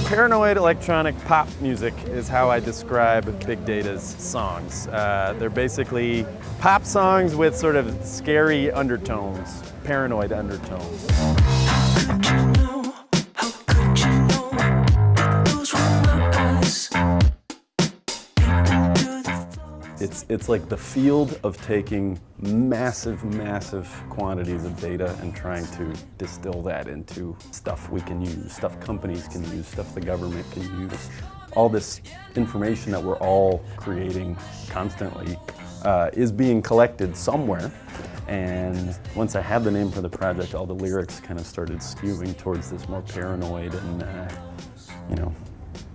Paranoid electronic pop music is how I describe Big Data's songs. They're basically pop songs with sort of scary undertones, paranoid undertones. It's like the field of taking massive quantities of data and trying to distill that into stuff we can use, stuff companies can use, stuff the government can use. All this information that we're all creating constantly is being collected somewhere. And once I had the name for the project, all the lyrics kind of started skewing towards this more paranoid and,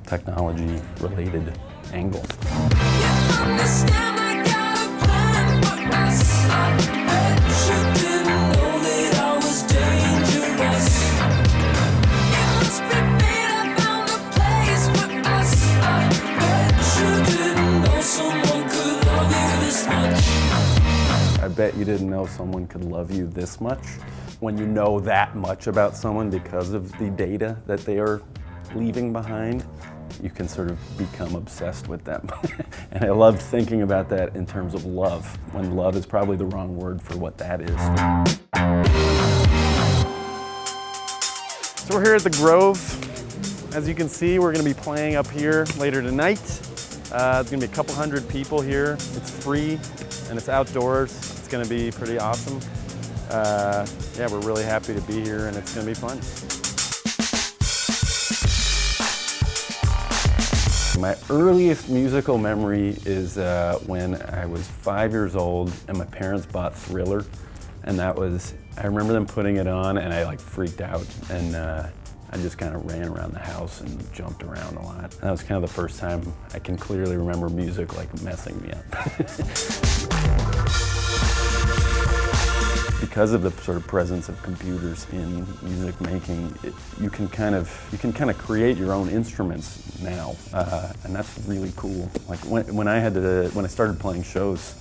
technology-related angle. I bet you didn't know someone could love you this much. When you know that much about someone because of the data that they are leaving behind, you can sort of become obsessed with them. And I loved thinking about that in terms of love, when love is probably the wrong word for what that is. So we're here at the Grove. As you can see, we're going to be playing up here later tonight. There's going to be a couple hundred people here. It's free and it's outdoors. It's going to be pretty awesome. Yeah, we're really happy to be here and it's going to be fun. My earliest musical memory is when I was 5 years old and my parents bought Thriller, and I remember them putting it on and I freaked out, and I just kind of ran around the house and jumped around a lot. And that was kind of the first time I can clearly remember music messing me up. Because of the sort of presence of computers in music making, you can kind of create your own instruments now, and that's really cool. Like when I started playing shows,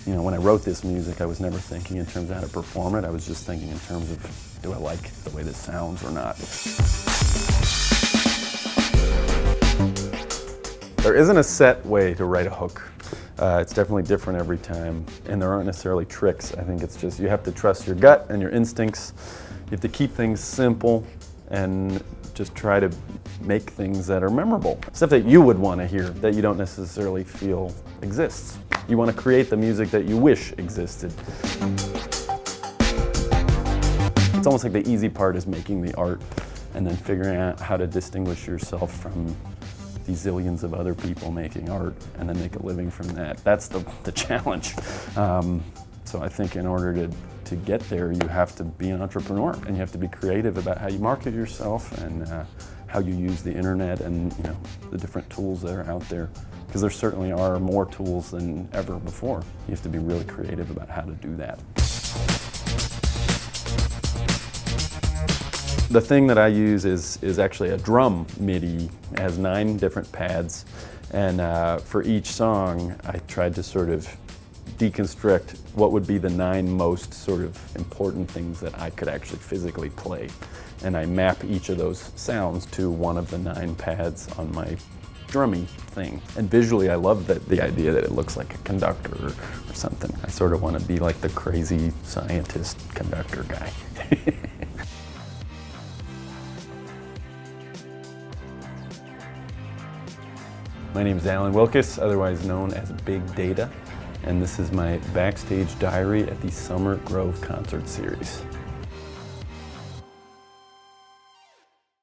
when I wrote this music, I was never thinking in terms of how to perform it. I was just thinking in terms of, do I like the way this sounds or not? There isn't a set way to write a hook. It's definitely different every time, and there aren't necessarily tricks. I think it's just you have to trust your gut and your instincts. You have to keep things simple and just try to make things that are memorable. Stuff that you would want to hear that you don't necessarily feel exists. You want to create the music that you wish existed. It's almost like the easy part is making the art and then figuring out how to distinguish yourself from these zillions of other people making art and then make a living from that. That's the challenge. So I think in order to get there, you have to be an entrepreneur and you have to be creative about how you market yourself and how you use the internet and the different tools that are out there. Because there certainly are more tools than ever before. You have to be really creative about how to do that. The thing that I use is actually a drum MIDI. It has 9 different pads, and for each song I tried to sort of deconstruct what would be the 9 most sort of important things that I could actually physically play. And I map each of those sounds to one of the 9 pads on my drummy thing. And visually I love the idea that it looks like a conductor or something. I sort of want to be like the crazy scientist conductor guy. My name is Alan Wilkis, otherwise known as Big Data, and this is my backstage diary at the Summer Grove concert series.